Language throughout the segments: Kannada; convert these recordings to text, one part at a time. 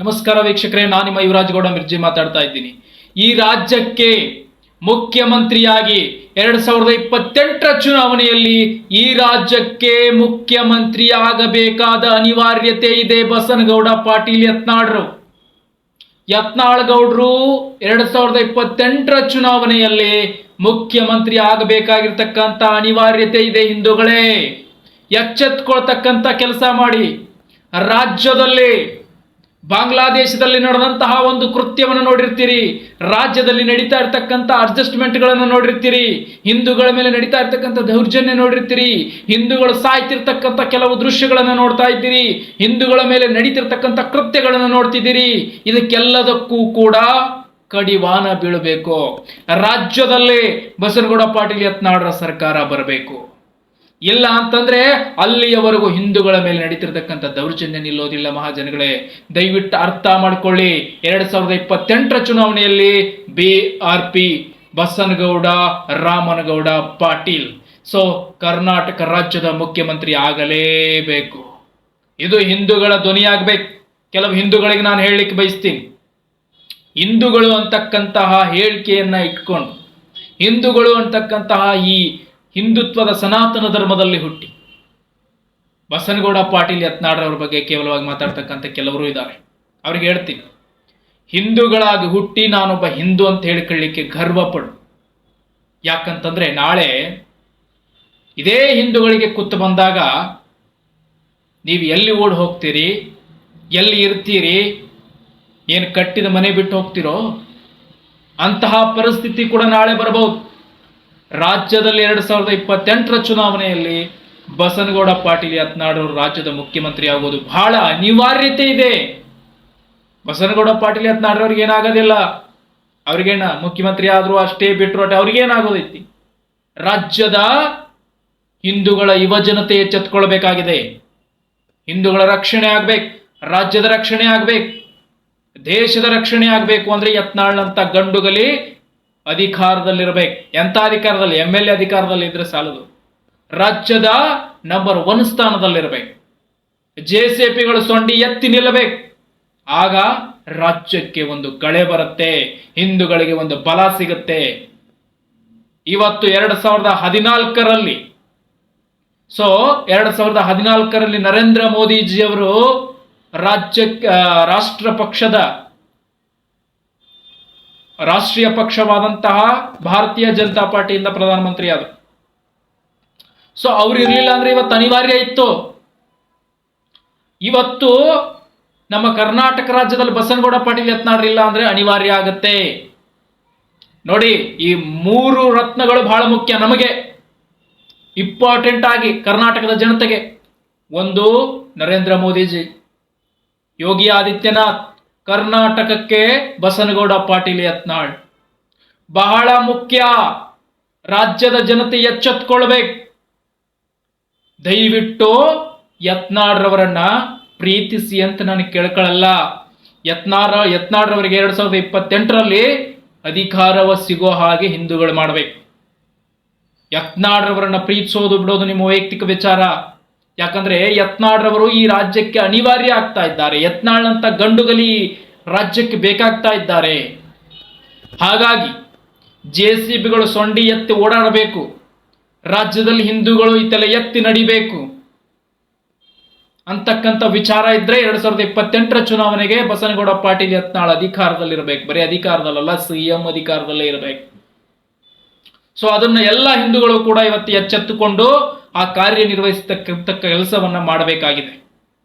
ನಮಸ್ಕಾರ ವೀಕ್ಷಕರೇ, ನಾನು ನಿಮ್ಮ ಯುವರಾಜ್ ಗೌಡ ಮಿರ್ಜಿ ಮಾತಾಡ್ತಾ ಇದ್ದೀನಿ. ಈ ರಾಜ್ಯಕ್ಕೆ ಮುಖ್ಯಮಂತ್ರಿಯಾಗಿ 2028ರ ಚುನಾವಣೆಯಲ್ಲಿ ಈ ರಾಜ್ಯಕ್ಕೆ ಮುಖ್ಯಮಂತ್ರಿ ಆಗಬೇಕಾದ ಅನಿವಾರ್ಯತೆ ಇದೆ. ಬಸನಗೌಡ ಪಾಟೀಲ್ ಯತ್ನಾಳ್ ಗೌಡ್ರು 2028ರ ಚುನಾವಣೆಯಲ್ಲಿ ಮುಖ್ಯಮಂತ್ರಿ ಆಗಬೇಕಾಗಿರ್ತಕ್ಕಂಥ ಅನಿವಾರ್ಯತೆ ಇದೆ. ಹಿಂದೂಗಳೇ, ಎಚ್ಚೆತ್ಕೊಳ್ತಕ್ಕಂಥ ಕೆಲಸ ಮಾಡಿ. ರಾಜ್ಯದಲ್ಲಿ ಬಾಂಗ್ಲಾದೇಶದಲ್ಲಿ ನಡೆದಂತಹ ಒಂದು ಕೃತ್ಯವನ್ನು ನೋಡಿರ್ತೀರಿ, ರಾಜ್ಯದಲ್ಲಿ ನಡೀತಾ ಇರ್ತಕ್ಕಂಥ ಅಡ್ಜಸ್ಟ್ಮೆಂಟ್ಗಳನ್ನು ನೋಡಿರ್ತೀರಿ, ಹಿಂದೂಗಳ ಮೇಲೆ ನಡೀತಾ ಇರ್ತಕ್ಕಂಥ ದೌರ್ಜನ್ಯ ನೋಡಿರ್ತೀರಿ, ಹಿಂದೂಗಳು ಸಾಯ್ತಿರ್ತಕ್ಕಂಥ ಕೆಲವು ದೃಶ್ಯಗಳನ್ನು ನೋಡ್ತಾ ಇದ್ದೀರಿ, ಹಿಂದೂಗಳ ಮೇಲೆ ನಡೀತಿರ್ತಕ್ಕಂಥ ಕೃತ್ಯಗಳನ್ನು ನೋಡ್ತಿದ್ದೀರಿ. ಇದಕ್ಕೆಲ್ಲದಕ್ಕೂ ಕೂಡ ಕಡಿವಾಣ ಬೀಳಬೇಕು. ರಾಜ್ಯದಲ್ಲಿ ಬಸನಗೌಡ ಪಾಟೀಲ್ ಯತ್ನಾಳ್ರ ಸರ್ಕಾರ ಬರಬೇಕು. ಇಲ್ಲ ಅಂತಂದ್ರೆ ಅಲ್ಲಿಯವರೆಗೂ ಹಿಂದೂಗಳ ಮೇಲೆ ನಡೀತಿರ್ತಕ್ಕಂಥ ದೌರ್ಜನ್ಯ ನಿಲ್ಲೋದಿಲ್ಲ. ಮಹಾಜನಗಳೇ, ದಯವಿಟ್ಟು ಅರ್ಥ ಮಾಡಿಕೊಳ್ಳಿ. 2028ರ ಚುನಾವಣೆಯಲ್ಲಿ BRP ಬಸನಗೌಡ ರಾಮನಗೌಡ ಪಾಟೀಲ್ ಕರ್ನಾಟಕ ರಾಜ್ಯದ ಮುಖ್ಯಮಂತ್ರಿ ಆಗಲೇಬೇಕು. ಇದು ಹಿಂದೂಗಳ ಧ್ವನಿಯಾಗಬೇಕು. ಕೆಲವು ಹಿಂದೂಗಳಿಗೆ ನಾನು ಹೇಳಲಿಕ್ಕೆ ಬಯಸ್ತೀನಿ, ಹಿಂದೂಗಳು ಅಂತಕ್ಕಂತಹ ಹೇಳಿಕೆಯನ್ನ ಇಟ್ಕೊಂಡು, ಹಿಂದೂಗಳು ಅಂತಕ್ಕಂತಹ ಈ ಹಿಂದುತ್ವದ ಸನಾತನ ಧರ್ಮದಲ್ಲಿ ಹುಟ್ಟಿ ಬಸನಗೌಡ ಪಾಟೀಲ್ ಯತ್ನಾಳ್ರವ್ರ ಬಗ್ಗೆ ಕೇವಲವಾಗಿ ಮಾತಾಡ್ತಕ್ಕಂಥ ಕೆಲವರು ಇದ್ದಾರೆ. ಅವ್ರಿಗೆ ಹೇಳ್ತೀನಿ, ಹಿಂದೂಗಳಾಗಿ ಹುಟ್ಟಿ ನಾನೊಬ್ಬ ಹಿಂದೂ ಅಂತ ಹೇಳಿಕೊಳ್ಳಿಕ್ಕೆ ಗರ್ವಪಡು. ಯಾಕಂತಂದ್ರೆ ನಾಳೆ ಇದೇ ಹಿಂದೂಗಳಿಗೆ ಕುತ್ತು ಬಂದಾಗ ನೀವು ಎಲ್ಲಿ ಓಡ್ ಹೋಗ್ತೀರಿ, ಎಲ್ಲಿ ಇರ್ತೀರಿ, ಏನು ಕಟ್ಟಿದ ಮನೆ ಬಿಟ್ಟು ಹೋಗ್ತಿರೋ ಅಂತಹ ಪರಿಸ್ಥಿತಿ ಕೂಡ ನಾಳೆ ಬರಬಹುದು. ರಾಜ್ಯದಲ್ಲಿ 2028ರ ಚುನಾವಣೆಯಲ್ಲಿ ಬಸನಗೌಡ ಪಾಟೀಲ್ ಯತ್ನಾಳ್ ರಾಜ್ಯದ ಮುಖ್ಯಮಂತ್ರಿ ಆಗೋದು ಬಹಳ ಅನಿವಾರ್ಯತೆ ಇದೆ. ಬಸನಗೌಡ ಪಾಟೀಲ್ ಯತ್ನಾಳ್ ಅವ್ರಿಗೆ ಏನಾಗೋದಿಲ್ಲ, ಅವ್ರಿಗೇನ ಮುಖ್ಯಮಂತ್ರಿ ಆದ್ರೂ ಅಷ್ಟೇ, ಬಿಟ್ರು ಅಷ್ಟೇ, ಅವ್ರಿಗೇನಾಗೋದೈತಿ. ರಾಜ್ಯದ ಹಿಂದೂಗಳ ಯುವ ಜನತೆ ಎಚ್ಚೆತ್ಕೊಳ್ಬೇಕಾಗಿದೆ. ಹಿಂದೂಗಳ ರಕ್ಷಣೆ ಆಗ್ಬೇಕು, ರಾಜ್ಯದ ರಕ್ಷಣೆ ಆಗ್ಬೇಕು, ದೇಶದ ರಕ್ಷಣೆ ಆಗ್ಬೇಕು ಅಂದ್ರೆ ಯತ್ನಾಳ್ನಂತ ಗಂಡುಗಲಿ ಅಧಿಕಾರದಲ್ಲಿರ್ಬೇಕು. ಎಂತ ಅಧಿಕಾರದಲ್ಲಿ? MLA ಅಧಿಕಾರದಲ್ಲಿ ಇದ್ರೆ ಸಾಲದು, ರಾಜ್ಯದ ನಂಬರ್ 1 ಸ್ಥಾನದಲ್ಲಿರ್ಬೇಕು. JCPಗಳು ಸೊಂಡಿ ಎತ್ತಿ ನಿಲ್ಲಬೇಕು. ಆಗ ರಾಜ್ಯಕ್ಕೆ ಒಂದು ಕಳೆ ಬರುತ್ತೆ, ಹಿಂದೂಗಳಿಗೆ ಒಂದು ಬಲ ಸಿಗುತ್ತೆ. ಇವತ್ತು 2014ರಲ್ಲಿ 2014ರಲ್ಲಿ ನರೇಂದ್ರ ಮೋದಿಜಿಯವರು ರಾಷ್ಟ್ರೀಯ ಪಕ್ಷವಾದಂತಹ ಭಾರತೀಯ ಜನತಾ ಪಾರ್ಟಿಯಿಂದ ಪ್ರಧಾನಮಂತ್ರಿ ಆದರು. ಅವ್ರು ಇರ್ಲಿಲ್ಲ ಅಂದ್ರೆ ಇವತ್ತು ಅನಿವಾರ್ಯ ಇತ್ತು. ಇವತ್ತು ನಮ್ಮ ಕರ್ನಾಟಕ ರಾಜ್ಯದಲ್ಲಿ ಬಸನಗೌಡ ಪಾಟೀಲ್ ಯತ್ನಾಳ್ ಇಲ್ಲ ಅಂದ್ರೆ ಅನಿವಾರ್ಯ ಆಗತ್ತೆ. ನೋಡಿ, ಈ 3 ರತ್ನಗಳು ಬಹಳ ಮುಖ್ಯ ನಮಗೆ, ಇಂಪಾರ್ಟೆಂಟ್ ಆಗಿ ಕರ್ನಾಟಕದ ಜನತೆಗೆ. ಒಂದು, ನರೇಂದ್ರ ಮೋದಿಜಿ, ಯೋಗಿ ಆದಿತ್ಯನಾಥ್, ಕರ್ನಾಟಕಕ್ಕೆ ಬಸನಗೌಡ ಪಾಟೀಲ್ ಯತ್ನಾಳ್ ಬಹಳ ಮುಖ್ಯ. ರಾಜ್ಯದ ಜನತೆ ಎಚ್ಚೆತ್ಕೊಳ್ಬೇಕು. ದಯವಿಟ್ಟು ಯತ್ನಾಳ್ರವರನ್ನ ಪ್ರೀತಿಸಿ ಅಂತ ನಾನು ಕೇಳ್ಕೊಳ್ಳಲ್ಲ. ಯತ್ನಾಳ್ರವರಿಗೆ 2028ರಲ್ಲಿ ಅಧಿಕಾರವ ಸಿಗೋ ಹಾಗೆ ಹಿಂದೂಗಳು ಮಾಡಬೇಕು. ಯತ್ನಾಳ್ರವರನ್ನ ಪ್ರೀತಿಸೋದು ಬಿಡೋದು ನಿಮ್ಮ ವೈಯಕ್ತಿಕ ವಿಚಾರ. ಯಾಕಂದ್ರೆ ಯತ್ನಾಳ್ರವರು ಈ ರಾಜ್ಯಕ್ಕೆ ಅನಿವಾರ್ಯ ಆಗ್ತಾ ಇದ್ದಾರೆ. ಯತ್ನಾಳ್ನಂತ ಗಂಡುಗಲಿ ರಾಜ್ಯಕ್ಕೆ ಬೇಕಾಗ್ತಾ ಇದ್ದಾರೆ. ಹಾಗಾಗಿ JCPಗಳು ಸೊಂಡಿ ಎತ್ತಿ ಓಡಾಡಬೇಕು. ರಾಜ್ಯದಲ್ಲಿ ಹಿಂದೂಗಳು ಇತ್ತೆಲ್ಲ ಎತ್ತಿ ನಡಿಬೇಕು ಅಂತಕ್ಕಂಥ ವಿಚಾರ ಇದ್ರೆ 2028ರ ಚುನಾವಣೆಗೆ ಬಸನಗೌಡ ಪಾಟೀಲ್ ಯತ್ನಾಳ್ ಅಧಿಕಾರದಲ್ಲಿರ್ಬೇಕು. ಬರೀ ಅಧಿಕಾರದಲ್ಲ, CM ಅಧಿಕಾರದಲ್ಲೇ ಇರಬೇಕು. ಅದನ್ನ ಎಲ್ಲ ಹಿಂದೂಗಳು ಕೂಡ ಇವತ್ತು ಎಚ್ಚೆತ್ತುಕೊಂಡು ಆ ಕಾರ್ಯನಿರ್ವಹಿಸತಕ್ಕಂಥ ಕೆಲಸವನ್ನ ಮಾಡಬೇಕಾಗಿದೆ.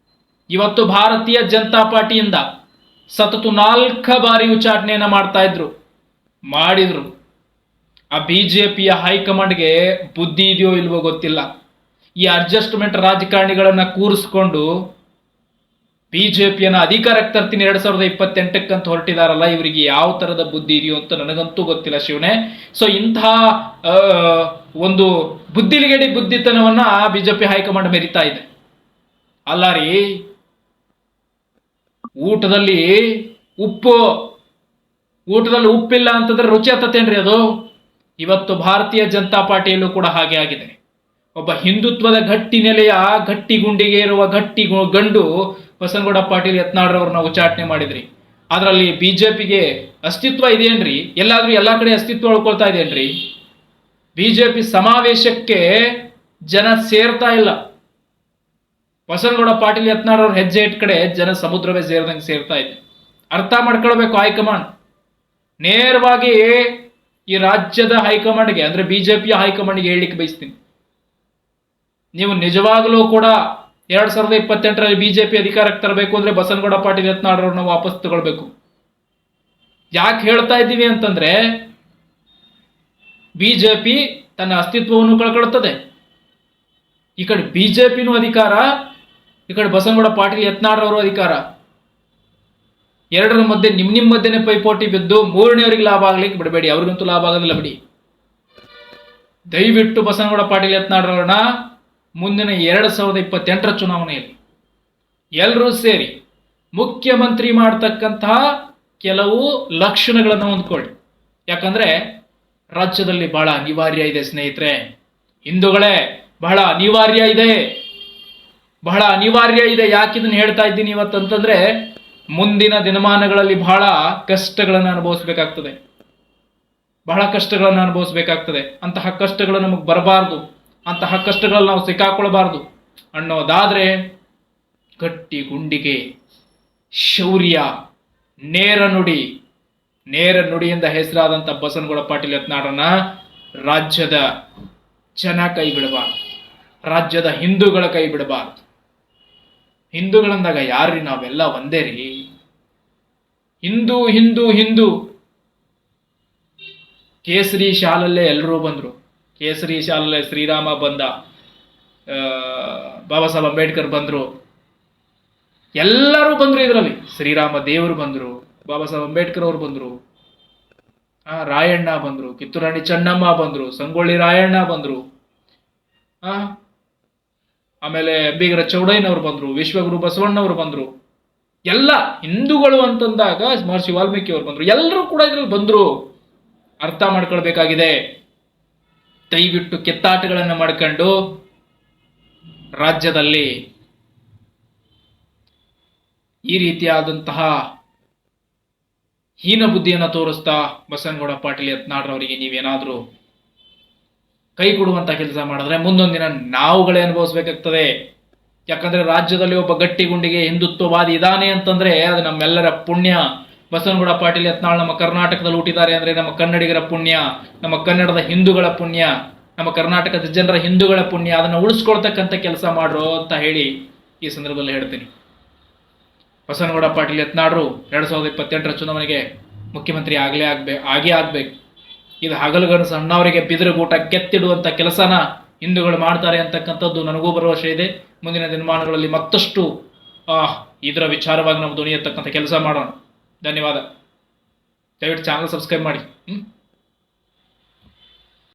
ಇವತ್ತು ಭಾರತೀಯ ಜನತಾ ಪಾರ್ಟಿಯಿಂದ ಸತತ 4 ಬಾರಿ ಉಚ್ಚಾಟನೆಯನ್ನ ಮಾಡಿದ್ರು. ಆ BJPಯ ಹೈಕಮಾಂಡ್ಗೆ ಬುದ್ಧಿ ಇದೆಯೋ ಇಲ್ವೋ ಗೊತ್ತಿಲ್ಲ. ಈ ಅಡ್ಜಸ್ಟ್ಮೆಂಟ್ ರಾಜಕಾರಣಿಗಳನ್ನ ಕೂರಿಸ್ಕೊಂಡು BJPಯನ್ನ ಅಧಿಕಾರಕ್ಕೆ ತರ್ತೀನಿ 2028ಕ್ಕಂತ ಹೊರಟಿದಾರಲ್ಲ, ಇವರಿಗೆ ಯಾವ ತರದ ಬುದ್ಧಿ ಇದೆಯೋ ಅಂತ ನನಗಂತೂ ಗೊತ್ತಿಲ್ಲ ಶಿವನೇ. ಇಂತಹ ಒಂದು ಬುದ್ಧಿತನವನ್ನ BJP ಹೈಕಮಾಂಡ್ ಮೆರಿತಾ ಇದೆ. ಅಲ್ಲ ರೀ, ಊಟದಲ್ಲಿ ಉಪ್ಪಿಲ್ಲ ಅಂತಂದ್ರೆ ರುಚಿ ಹತ್ತತೇನ್ರಿ ಅದು? ಇವತ್ತು ಭಾರತೀಯ ಜನತಾ ಪಾರ್ಟಿಯಲ್ಲೂ ಕೂಡ ಹಾಗೆ ಆಗಿದೆ. ಒಬ್ಬ ಹಿಂದುತ್ವದ ಗಟ್ಟಿ ನೆಲೆಯ ಗಟ್ಟಿ ಗುಂಡಿಗೆ ಇರುವ ಗಟ್ಟಿ ಗಂಡು ಬಸನಗೌಡ ಪಾಟೀಲ್ ಯತ್ನಾಳ್ರವ್ರನ್ನ ಉಚ್ಚಾಟನೆ ಮಾಡಿದ್ರಿ. ಅದರಲ್ಲಿ ಬಿಜೆಪಿಗೆ ಅಸ್ತಿತ್ವ ಇದೆಯೇನ್ರಿ? ಎಲ್ಲಾದ್ರೂ ಎಲ್ಲಾ ಕಡೆ ಅಸ್ತಿತ್ವ ಉಳ್ಕೊಳ್ತಾ ಇದೆಯೇನ್ರಿ? ಬಿಜೆಪಿ ಸಮಾವೇಶಕ್ಕೆ ಜನ ಸೇರ್ತಾ ಇಲ್ಲ. ಬಸನಗೌಡ ಪಾಟೀಲ್ ಯತ್ನಾಳ್ರವ್ರ ಹೆಜ್ಜೆ ಇಟ್ಟ ಕಡೆ ಜನ ಸಮುದ್ರವೇ ಸೇರ್ದಂಗೆ ಸೇರ್ತಾ ಇದೆ. ಅರ್ಥ ಮಾಡ್ಕೊಳ್ಬೇಕು ಹೈಕಮಾಂಡ್. ನೇರವಾಗಿ ಈ ರಾಜ್ಯದ ಹೈಕಮಾಂಡ್ಗೆ ಅಂದ್ರೆ ಬಿಜೆಪಿಯ ಹೈಕಮಾಂಡ್ಗೆ ಹೇಳಲಿಕ್ಕೆ ಬಯಸ್ತೀನಿ, ನೀವು ನಿಜವಾಗ್ಲೂ ಕೂಡ 2028ರಲ್ಲಿ ಬಿಜೆಪಿ ಅಧಿಕಾರಕ್ಕೆ ತರಬೇಕು ಅಂದ್ರೆ ಬಸನಗೌಡ ಪಾಟೀಲ್ ಯತ್ನಾಳ್ರವ್ರನ್ನ ವಾಪಸ್ ತಗೊಳ್ಬೇಕು. ಯಾಕೆ ಹೇಳ್ತಾ ಇದ್ದೀವಿ ಅಂತಂದ್ರೆ ಬಿಜೆಪಿ ತನ್ನ ಅಸ್ತಿತ್ವವನ್ನು ಕಳ್ಕೊಳ್ತದೆ. ಈ ಕಡೆ ಬಿಜೆಪಿನೂ ಅಧಿಕಾರ, ಈ ಕಡೆ ಬಸನಗೌಡ ಪಾಟೀಲ್ ಯತ್ನಾಳ್ರವರು ಅಧಿಕಾರ. ಎರಡರ ಮಧ್ಯೆ ನಿಮ್ಮ ಮಧ್ಯೆನೇ ಪೈಪೋಟಿ ಬಿದ್ದು ಮೂರನೇವರಿಗೆ ಲಾಭ ಆಗ್ಲಿಕ್ಕೆ ಬಿಡಬೇಡಿ. ಅವ್ರಿಗಂತೂ ಲಾಭ ಆಗೋದಿಲ್ಲ ಬಿಡಿ. ದಯವಿಟ್ಟು ಬಸನಗೌಡ ಪಾಟೀಲ್ ಯತ್ನಾಳ್ರವ್ರನ್ನ ಮುಂದಿನ 2028ರ ಚುನಾವಣೆಯಲ್ಲಿ ಎಲ್ಲರೂ ಸೇರಿ ಮುಖ್ಯಮಂತ್ರಿ ಮಾಡತಕ್ಕಂತಹ ಕೆಲವು ಲಕ್ಷಣಗಳನ್ನು ಹೊಂದ್ಕೊಳ್ಳಿ. ಯಾಕಂದ್ರೆ ರಾಜ್ಯದಲ್ಲಿ ಬಹಳ ಅನಿವಾರ್ಯ ಇದೆ ಸ್ನೇಹಿತರೆ, ಹಿಂದೂಗಳೇ, ಬಹಳ ಅನಿವಾರ್ಯ ಇದೆ, ಬಹಳ ಅನಿವಾರ್ಯ ಇದೆ. ಯಾಕಿದನ್ನು ಹೇಳ್ತಾ ಇದ್ದೀನಿ ಇವತ್ತಂತಂದ್ರೆ ಮುಂದಿನ ದಿನಮಾನಗಳಲ್ಲಿ ಬಹಳ ಕಷ್ಟಗಳನ್ನು ಅನುಭವಿಸಬೇಕಾಗ್ತದೆ, ಬಹಳ ಕಷ್ಟಗಳನ್ನು ಅನುಭವಿಸಬೇಕಾಗ್ತದೆ. ಅಂತಹ ಕಷ್ಟಗಳು ನಮಗೆ ಬರಬಾರ್ದು, ಅಂತಹ ಕಷ್ಟಗಳಲ್ಲಿ ನಾವು ಸಿಕ್ಕಾಕೊಳ್ಬಾರ್ದು ಅನ್ನೋದಾದ್ರೆ ಗಟ್ಟಿ ಗುಂಡಿಗೆ, ಶೌರ್ಯ, ನೇರ ನುಡಿಯಿಂದ ಹೆಸರಾದಂಥ ಬಸನಗೌಡ ಪಾಟೀಲ್ ಯತ್ನಾಳರನ್ನ ರಾಜ್ಯದ ಜನ ಕೈ ಬಿಡಬಾರ್ದು, ರಾಜ್ಯದ ಹಿಂದೂಗಳ ಕೈ ಬಿಡಬಾರ್ದು. ಹಿಂದೂಗಳಂದಾಗ ಯಾರ್ರಿ? ನಾವೆಲ್ಲ ಒಂದೇ ರೀ. ಹಿಂದೂ ಹಿಂದೂ ಹಿಂದೂ ಕೇಸರಿ ಶಾಲಲ್ಲೇ ಎಲ್ಲರೂ ಬಂದ್ರು. ಕೇಸರಿ ಶಾಲಲ್ಲೇ ಶ್ರೀರಾಮ ಬಂದ, ಬಾಬಾ ಸಾಹೇಬ್ ಅಂಬೇಡ್ಕರ್ ಬಂದ್ರು, ಎಲ್ಲರೂ ಬಂದ್ರು. ಇದರಲ್ಲಿ ಶ್ರೀರಾಮ ದೇವರು ಬಂದ್ರು, ಬಾಬಾ ಸಾಹೇಬ್ ಅಂಬೇಡ್ಕರ್ ಅವರು ಬಂದ್ರು, ರಾಯಣ್ಣ ಬಂದ್ರು, ಕಿತ್ತೂರಾಣಿ ಚೆನ್ನಮ್ಮ ಬಂದ್ರು, ಸಂಗೊಳ್ಳಿ ರಾಯಣ್ಣ ಬಂದ್ರು, ಆಮೇಲೆ ಬೀಗರ ಚೌಡಯ್ಯನವರು ಬಂದ್ರು, ವಿಶ್ವಗುರು ಬಸವಣ್ಣವರು ಬಂದ್ರು. ಎಲ್ಲ ಹಿಂದೂಗಳು ಅಂತಂದಾಗ ಮಹರ್ಷಿ ವಾಲ್ಮೀಕಿ ಅವರು ಬಂದ್ರು. ಎಲ್ಲರೂ ಕೂಡ ಇದ್ರಲ್ಲಿ ಬಂದ್ರು. ಅರ್ಥ ಮಾಡ್ಕೊಳ್ಬೇಕಾಗಿದೆ. ದಯವಿಟ್ಟು ಕೆತ್ತಾಟಗಳನ್ನು ಮಾಡ್ಕೊಂಡು ರಾಜ್ಯದಲ್ಲಿ ಈ ರೀತಿಯಾದಂತಹ ಹೀನ ಬುದ್ಧಿಯನ್ನು ತೋರಿಸ್ತಾ ಬಸನಗೌಡ ಪಾಟೀಲ್ ಯತ್ನಾಳ್ರವರಿಗೆ ನೀವೇನಾದ್ರೂ ಕೈ ಕೊಡುವಂತ ಕೆಲಸ ಮಾಡಿದ್ರೆ ಮುಂದೊಂದು ದಿನ ನಾವುಗಳೇ ಅನುಭವಿಸ್ಬೇಕಾಗ್ತದೆ. ಯಾಕಂದ್ರೆ ರಾಜ್ಯದಲ್ಲಿ ಒಬ್ಬ ಗಟ್ಟಿ ಗುಂಡಿಗೆ ಹಿಂದುತ್ವವಾದಿ ಇದ್ದಾನೆ ಅಂತಂದ್ರೆ ಅದು ನಮ್ಮೆಲ್ಲರ ಪುಣ್ಯ. ಬಸನಗೌಡ ಪಾಟೀಲ್ ಯತ್ನಾಳ್ ನಮ್ಮ ಕರ್ನಾಟಕದಲ್ಲಿ ಹುಟ್ಟಿದ್ದಾರೆ ಅಂದ್ರೆ ನಮ್ಮ ಕನ್ನಡಿಗರ ಪುಣ್ಯ, ನಮ್ಮ ಕನ್ನಡದ ಹಿಂದೂಗಳ ಪುಣ್ಯ, ನಮ್ಮ ಕರ್ನಾಟಕದ ಜನರ ಹಿಂದೂಗಳ ಪುಣ್ಯ. ಅದನ್ನು ಉಳಿಸ್ಕೊಳ್ತಕ್ಕಂಥ ಕೆಲಸ ಮಾಡ್ರು ಅಂತ ಹೇಳಿ ಈ ಸಂದರ್ಭದಲ್ಲಿ ಹೇಳ್ತೀನಿ. ಬಸನಗೌಡ ಪಾಟೀಲ್ ಯತ್ನಾಳ್ರು 2028ರ ಚುನಾವಣೆಗೆ ಮುಖ್ಯಮಂತ್ರಿ ಆಗೇ ಆಗ್ಬೇಕು. ಇದು ಹಗಲುಗನಸು ಸಣ್ಣವರಿಗೆ ಬಿದಿರುಗೂಟ ಕೆತ್ತಿಡುವಂತ ಕೆಲಸನ ಹಿಂದೂಗಳು ಮಾಡ್ತಾರೆ ಅಂತಕ್ಕಂಥದ್ದು ನನಗೂ ಭರವಸೆ ಇದೆ. ಮುಂದಿನ ದಿನಮಾನಗಳಲ್ಲಿ ಮತ್ತಷ್ಟು ಇದರ ವಿಚಾರವಾಗಿ ನಾವು ಧ್ವನಿ ಎತ್ತಕ್ಕಂಥ ಕೆಲಸ ಮಾಡೋಣ. ಧನ್ಯವಾದ. ದಯವಿಟ್ಟು ಚಾನಲ್ ಸಬ್ಸ್ಕ್ರೈಬ್ ಮಾಡಿ.